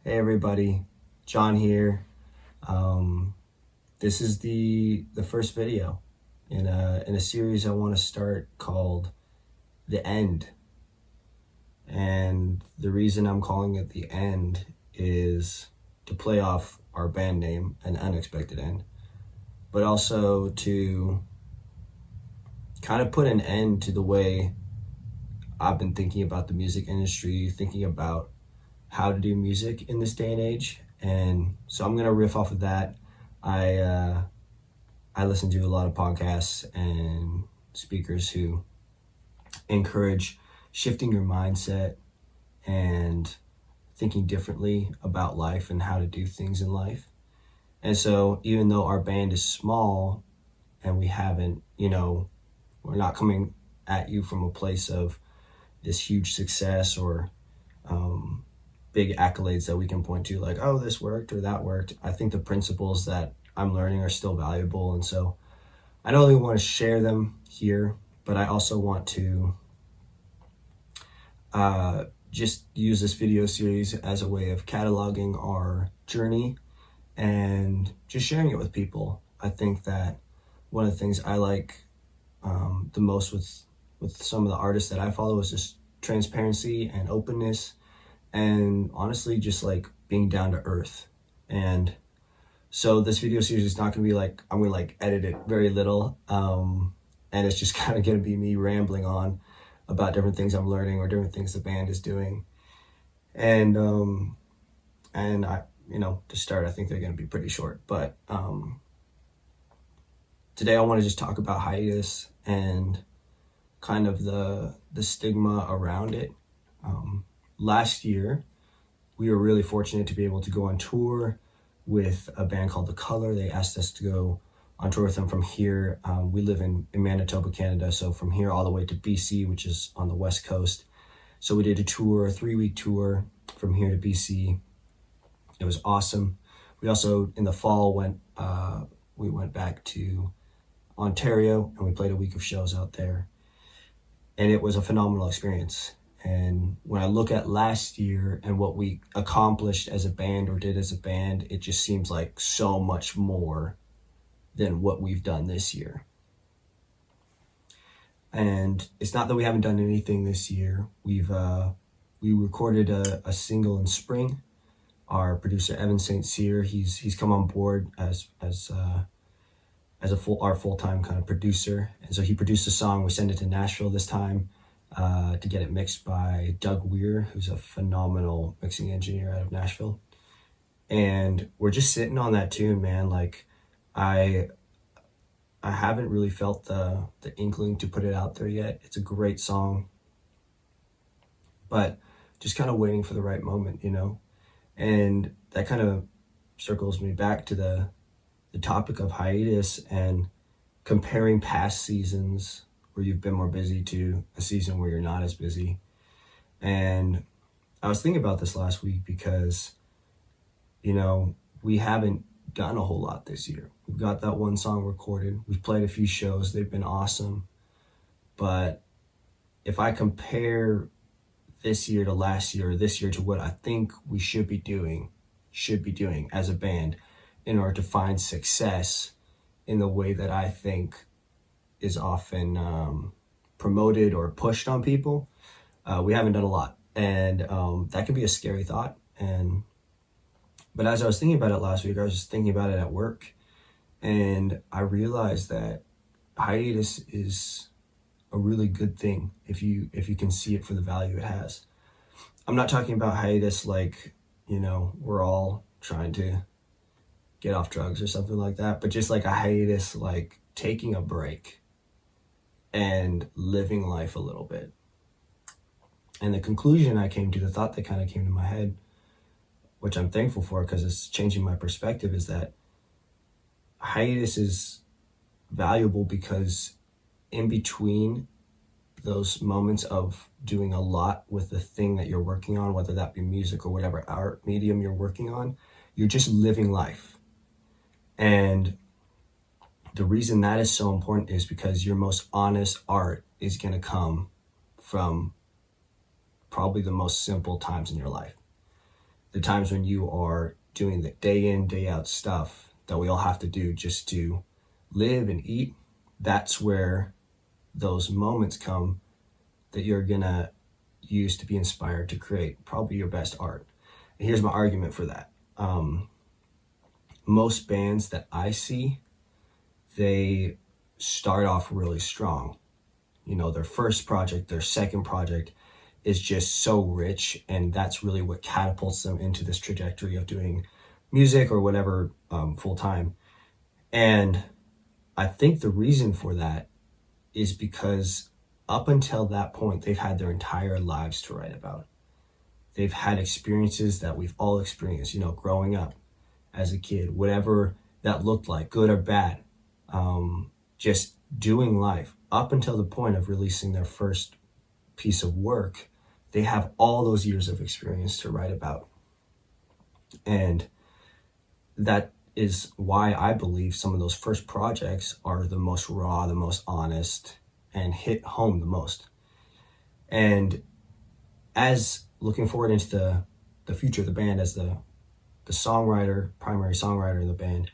Hey everybody, John here. This is the first video in a series I want to start called The End. And the reason I'm calling it The End is to play off our band name, An Unexpected End, but also to kind of put an end to the way I've been thinking about the music industry, thinking about how to do music in this day and age. And so I'm gonna riff off of that. I listen to a lot of podcasts and speakers who encourage shifting your mindset and thinking differently about life and how to do things in life. And so even though our band is small and we haven't, we're not coming at you from a place of this huge success or big accolades that we can point to, like, oh, this worked or that worked. I think the principles that I'm learning are still valuable. And so I not only want to share them here, but I also want to just use this video series as a way of cataloging our journey and just sharing it with people. I think that one of the things I like the most with some of the artists that I follow is just transparency and openness, and honestly just like being down to earth. And so this video series is not gonna be like, I'm gonna like edit it very little, and it's just kind of gonna be me rambling on about different things I'm learning or different things the band is doing. And I, to start, I think they're gonna be pretty short, but today I want to just talk about hiatus and kind of the stigma around it. Last year, we were really fortunate to be able to go on tour with a band called The Color. They asked us to go on tour with them from here. We live in Manitoba, Canada, so from here all the way to BC, which is on the West Coast. So we did a 3-week tour from here to BC. It was awesome. We also, in the fall, we went back to Ontario and we played a week of shows out there. And it was a phenomenal experience. And when I look at last year and what we accomplished as a band or did as a band, it just seems like so much more than what we've done this year. And it's not that we haven't done anything this year. We recorded a single in spring. Our producer Evan St. Cyr, he's come on board as our full-time kind of producer. And so he produced a song. We sent it to Nashville this time to get it mixed by Doug Weir, who's a phenomenal mixing engineer out of Nashville. And we're just sitting on that tune, man. Like, I haven't really felt the inkling to put it out there yet. It's a great song, but just kind of waiting for the right moment, And that kind of circles me back to the topic of hiatus and comparing past seasons where you've been more busy to a season where you're not as busy. And I was thinking about this last week because, we haven't done a whole lot this year. We've got that one song recorded. We've played a few shows. They've been awesome. But if I compare this year to last year, or this year to what I think we should be doing as a band in order to find success in the way that I think is often promoted or pushed on people, we haven't done a lot. And that can be a scary thought. But as I was thinking about it last week, I was just thinking about it at work. And I realized that hiatus is a really good thing if you can see it for the value it has. I'm not talking about hiatus like, we're all trying to get off drugs or something like that, but just like a hiatus, like taking a break and living life a little bit. And the conclusion I came to, the thought that kind of came to my head, which I'm thankful for because it's changing my perspective, is that hiatus is valuable because in between those moments of doing a lot with the thing that you're working on, whether that be music or whatever art medium you're working on, you're just living life. And the reason that is so important is because your most honest art is going to come from probably the most simple times in your life. the times when you are doing the day in, day out stuff that we all have to do just to live and eat, that's where those moments come that you're gonna use to be inspired to create probably your best art. And here's my argument for that. Most bands that I see, they start off really strong. You know, their first project, their second project is just so rich, and that's really what catapults them into this trajectory of doing music or whatever full time. And I think the reason for that is because up until that point, they've had their entire lives to write about. They've had experiences that we've all experienced, you know, growing up as a kid, whatever that looked like, good or bad, just doing life up until the point of releasing their first piece of work. They have all those years of experience to write about. And that is why I believe some of those first projects are the most raw, the most honest, and hit home the most. And as looking forward into the future of the band, as the songwriter, primary songwriter in the band,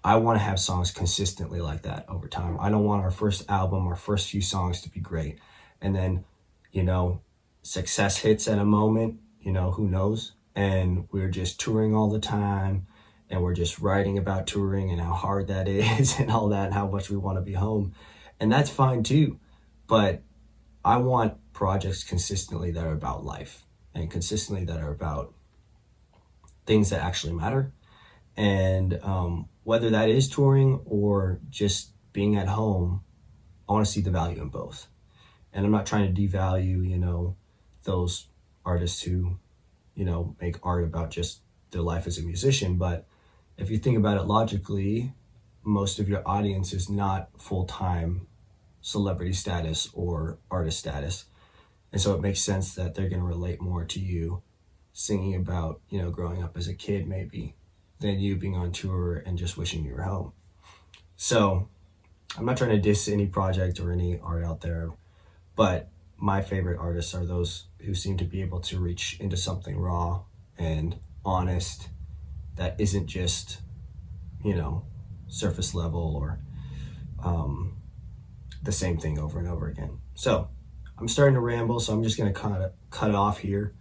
I want to have songs consistently like that over time. I don't want our first album, our first few songs to be great, and then, you know, success hits at a moment, you know, who knows? And we're just touring all the time, and we're just writing about touring and how hard that is and all that, and how much we want to be home. And that's fine too. But I want projects consistently that are about life, and consistently that are about things that actually matter. And whether that is touring or just being at home, I want to see the value in both. And I'm not trying to devalue, you know, those artists who, you know, make art about just their life as a musician. But if you think about it logically, most of your audience is not full-time celebrity status or artist status. And so it makes sense that they're going to relate more to you singing about, you know, growing up as a kid maybe, than you being on tour and just wishing you were home. So I'm not trying to diss any project or any art out there, but my favorite artists are those who seem to be able to reach into something raw and honest that isn't just, you know, surface level or the same thing over and over again. So I'm starting to ramble, so I'm just going to cut it off here.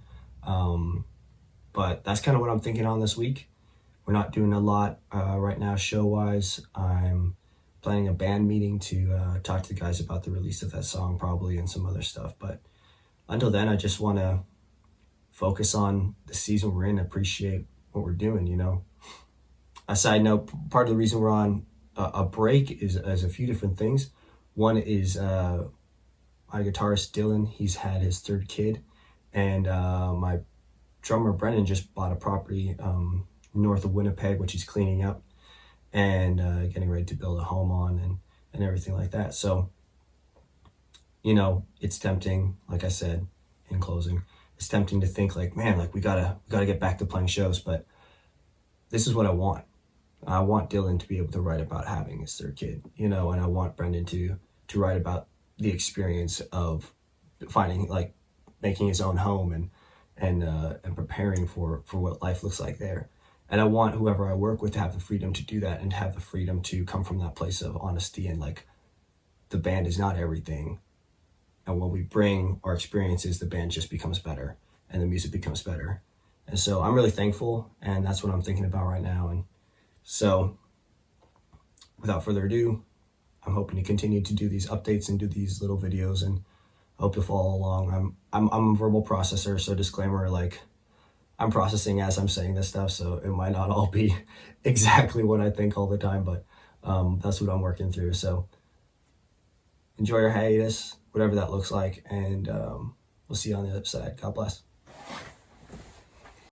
But that's kind of what I'm thinking on this week. We're not doing a lot right now show-wise. I'm planning a band meeting to talk to the guys about the release of that song probably, and some other stuff. But until then, I just want to focus on the season we're in, appreciate what we're doing, you know. A side note, part of the reason we're on a break is a few different things. One is my guitarist Dylan, he's had his third kid, and my drummer Brendan just bought a property north of Winnipeg, which he's cleaning up and getting ready to build a home on, and everything like that. So, you know, it's tempting, like I said in closing, it's tempting to think like, man, like we gotta get back to playing shows. But this is what I want. I want Dylan to be able to write about having his third kid, you know, and I want Brendan to write about the experience of finding, like, making his own home and preparing for what life looks like there. And I want whoever I work with to have the freedom to do that, and to have the freedom to come from that place of honesty and like, the band is not everything. And when we bring our experiences, the band just becomes better and the music becomes better. And so I'm really thankful, and that's what I'm thinking about right now. And so without further ado, I'm hoping to continue to do these updates and do these little videos, and I hope to follow along. I'm a verbal processor, so disclaimer, like, I'm processing as I'm saying this stuff, so it might not all be exactly what I think all the time, but that's what I'm working through. So enjoy your hiatus, whatever that looks like, and we'll see you on the other side. God bless.